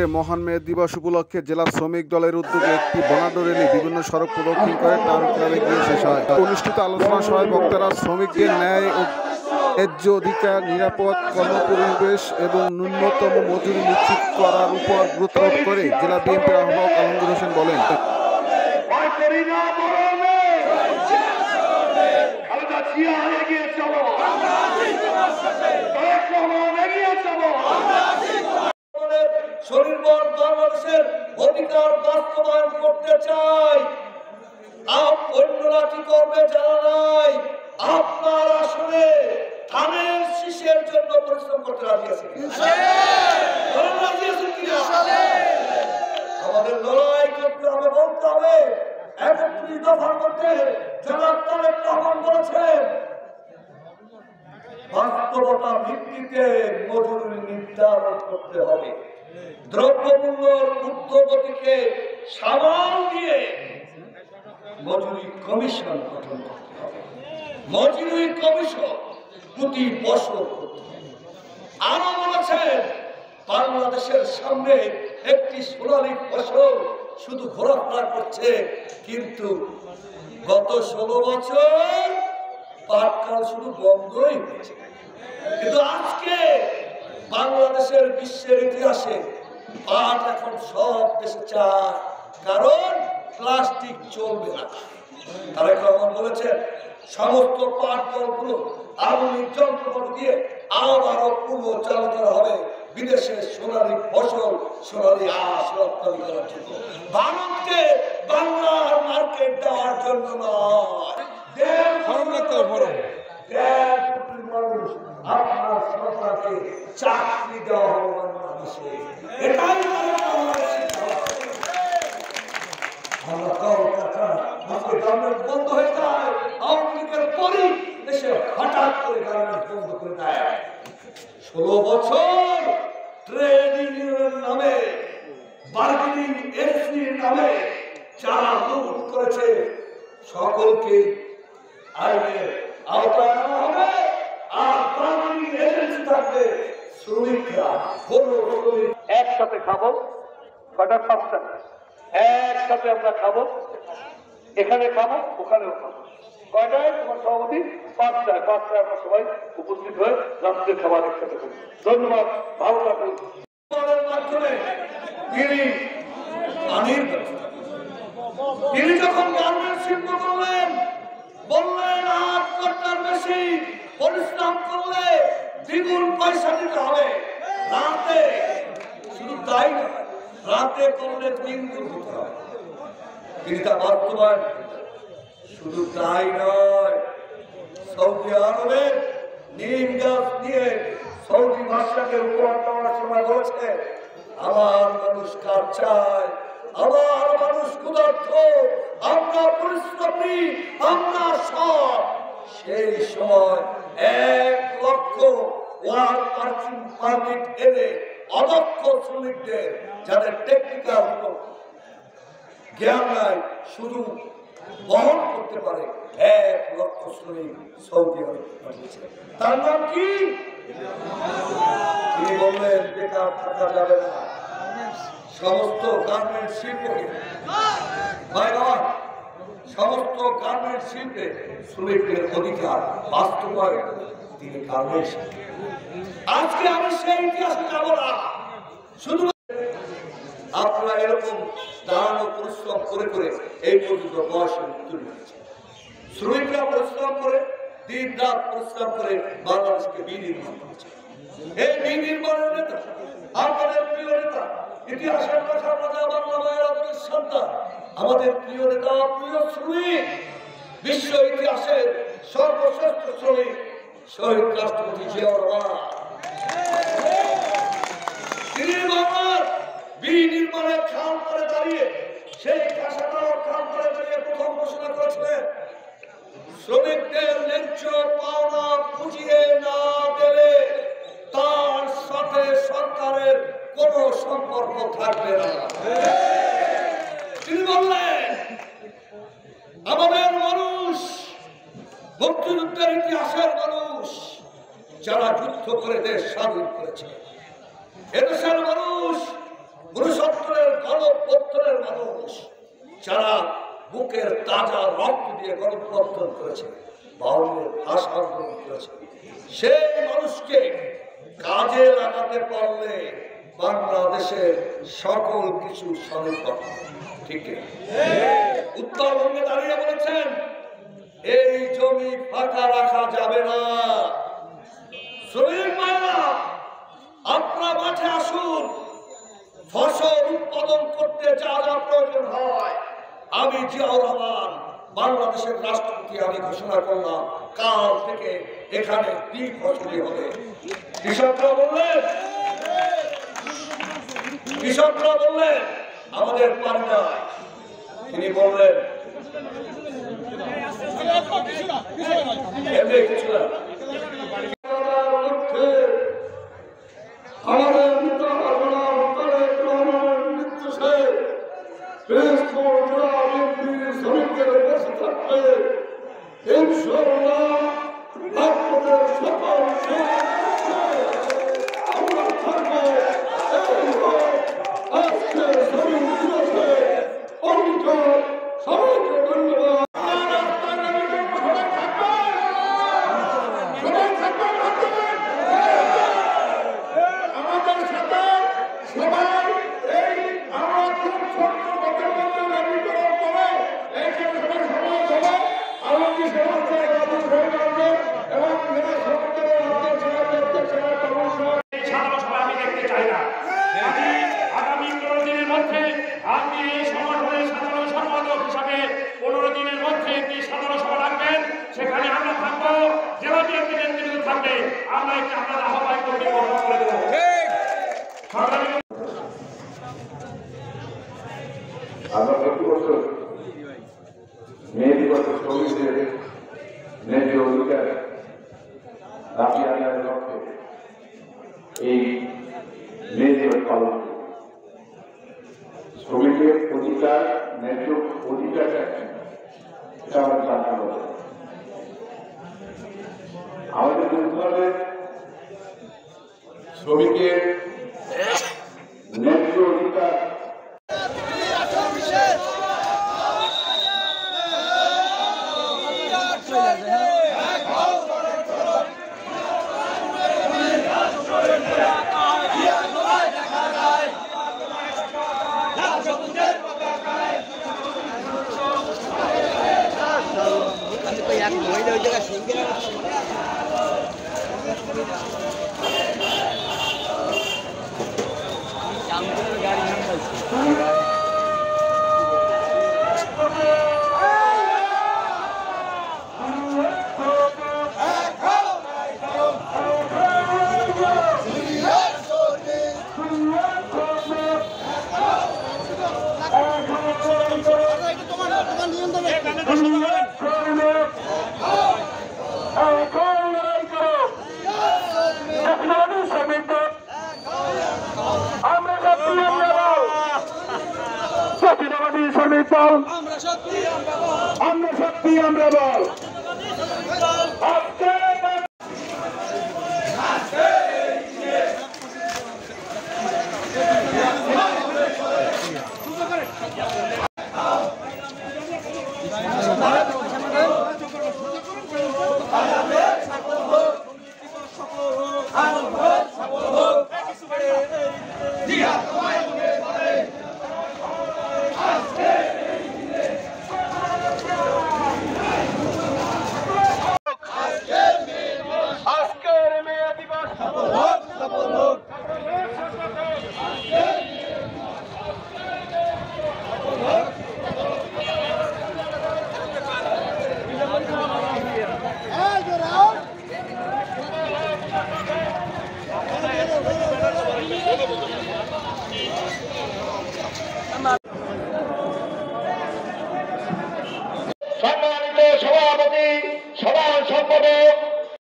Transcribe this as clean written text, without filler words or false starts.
দিনাজপুরে মহান মে দিবস উপলক্ষে জেলা শ্রমিক দলের উদ্যোগে একটি বর্ণাঢ্য র্যালি বিভিন্ন সড়ক প্রদক্ষিণ করে টাউন ক্লাবে গিয়ে শেষ হয়। অনুষ্ঠিত আলোচনা সভায় বক্তারা শ্রমিকদের ন্যায় ও ন্যায্য অধিকার, নিরাপদ কর্মপরিবেশ এবং ন্যূনতম মজুরি নিশ্চিত করার উপর গুরুত্ব আরোপ করে জেলা বিএনপির আহ্বায়ক আলমগীর হোসেন বলেন, স্বনির্ভর বাংলাদেশের অধিকার বাস্তবায়ন করতে চাই। অন্যরা কি করবে জানা নাই, আপনার আসলে ধানের শীষের জন্য পরিশ্রম করতে রাজি আছেন। আমাদের লড়াই করতে হবে, বলতে হবে 31 দফার মধ্যে জনাব তারেক রহমান বলেছেন বাস্তবতা ভিত্তিতে মজুরি নির্ধারণ করতে হবে। দ্রব্যমূল্যের ঊর্ধ্বগতিকে সামাল দিয়ে মজুরি কমিশন গঠন করতে হবে। মজুরি কমিশন প্রতি বছর করতে হবে। আরো বলেছেন বাংলাদেশের সামনে একটি সোনালী ফসল শুধু ঘোরাফেরা করছে, কিন্তু গত 16 বছর পাটকাল শুধু বন্ধই হয়েছে। কিন্তু আজকে বাংলাদেশের বিশ্বের ইতিহাসে পাট এখন সব দেশে চায়, কারণ প্লাস্টিক চলবে না। তারেক রহমান বলেছেন সমস্ত পাট কলগুলো আধুনিক যন্ত্রপাতি দিয়ে আবারও পুনঃ চালু করা হবে বিদেশে সোনালী ফসল, সোনালী আঁশ রপ্তানি করার জন্য। ভারতকে বাংলার মার্কেট দেওয়ার জন্য নয়। আপনার সরকারকে চাকরি দেওয়া হবে বাংলাদেশে, এটাই বন্ধ হয়ে যায়। আওয়ামী লীগের পরই দেশে হঠাৎ করে গার্মেন্টস বন্ধ করে দেয়। 16 বছর ট্রেড ইউনিয়নের নামে, বার্গেনিং এজেন্সির নামে যারা লুট করেছে সকলকে আইনের আওতায় আনা হবে। আর বার্গেনিং এজেন্সি থাকবে শ্রমিকরা, একসাথে খাবো, কটা 5টা একসাথে আমরা খাবো, এখানে খাবো, ওখানেও খাবো। কয়টায় তোমার সভাপতি? 5টায় আমরা সবাই উপস্থিত হয়ে রাত্রে খাবার একসাথে করি। ধন্যবাদ, ভালো থাকুন। মাধ্যমে তিনি যখন গার্মেন্টস শিল্প করলেন, বললেন 8 ঘন্টার বেশি পরিশ্রম করলে দ্বিগুণ পয়সা দিতে হবে। রাতে শুধু তাই না, রাতে করলে 3 গুণ দিতে হবে। তিনি তা বাস্তবায়ন। শুধু তাই নয়, সৌদি আরবে নিম গাছ দিয়ে সৌদি ভাষাকে উপহার দেওয়ার সময় বলেছে আমার মানুষ কাজ চায়, আমার মানুষ ক্ষুধার্ত, আমরা পরিশ্রমী, আমরা সব। সেই সময় 1 লক্ষ ওয়ার্ক পারমিট এনে অদক্ষ শ্রমিকদের, যাদের টেকনিক্যাল জ্ঞান নাই, শুধু বহন করতে পারে 1 লক্ষ শ্রমিক সৌদি আরবে পাঠিয়েছে। তার নাম কি? তিনি বললেন বেকার থাকা যাবে না, সমস্ত গার্মেন্ট শিল্পকে, সমস্ত গার্মেন্ট শিল্পে শ্রমিকদের অধিকার বাস্তবায়ন তিনি গার্মেন্টস। আজকে আমি সেই ইতিহাসে যাব না, শুধু আপনারা এরকম দাঁড়ানো পরিশ্রম করে করে এই পর্যন্ত বয়সের তুলে নিয়েছে। শ্রমিকরা পরিশ্রম করে, দিন রাত পরিশ্রম করে বাংলাদেশকে বিনির্মাণ করেছে। এই বিনির্মাণের নেতা, আমাদের প্রিয় নেতা, ইতিহাসের কথা বলা বাংলা মায়ের সন্তান, আমাদের প্রিয় নেতা, প্রিয় শ্রমিক, বিশ্ব ইতিহাসের সর্বশ্রেষ্ঠ শ্রমিক শহীদ রাষ্ট্রপতি জিয়াউর রহমান। তিনি বাংলার বিনির্মাণের খাল করে দাঁড়িয়ে, সেই খাসাটার খাল করে দাঁড়িয়ে প্রথম ঘোষণা করেছিলেন শ্রমিকদের ন্যায্য পাওনা বুঝিয়ে না দিলে তার সাথে সরকারের কোন সম্পর্ক থাকবে না। তিনি বললেন আমাদের মানুষ, মুক্তিযুদ্ধের ইতিহাসের মানুষ, যারা যুদ্ধ করে দেশ স্বাধীন করেছে, এদেশের মানুষ 69-এর গণঅভ্যুত্থানের মানুষ যারা বুকের তাজা রক্ত দিয়ে গণঅভ্যুত্থান করেছে, 52-এর ভাষা আন্দোলন করেছে, সেই মানুষকে কাজে লাগাতে পারলে বাংলাদেশের সকল কিছু সম্ভব। ঠিক উত্তরবঙ্গে দাঁড়িয়ে বলেছেন এই জমি ফাঁকা রাখা যাবে না। শ্রমিক ভাইরা আপনারা মাঠে আসুন, ফসল উৎপাদন করতে যা যা প্রয়োজন হয় আমি জিয়াউর রহমান বাংলাদেশের রাষ্ট্রপতি আমি ঘোষণা করলাম কাল থেকে এখানে দ্বীপ ফসলি হবে। কৃষকরা বললেন আমাদের পানি নাই, তিনি বললেন আমরা প্রতি বছর মে দিবসের শ্রমিকদের ন্যায্য অধিকার দাবি আদায়ের লক্ষ্যে এই মে দিবস পালন করি। শ্রমিকের অধিকার ন্যায্য অধিকার এটা আমরা জানতে হবে। আমাদের বলতে হবে শ্রমিকের ন্যায্য অধিকার আমরা শক্তি আমরা বল।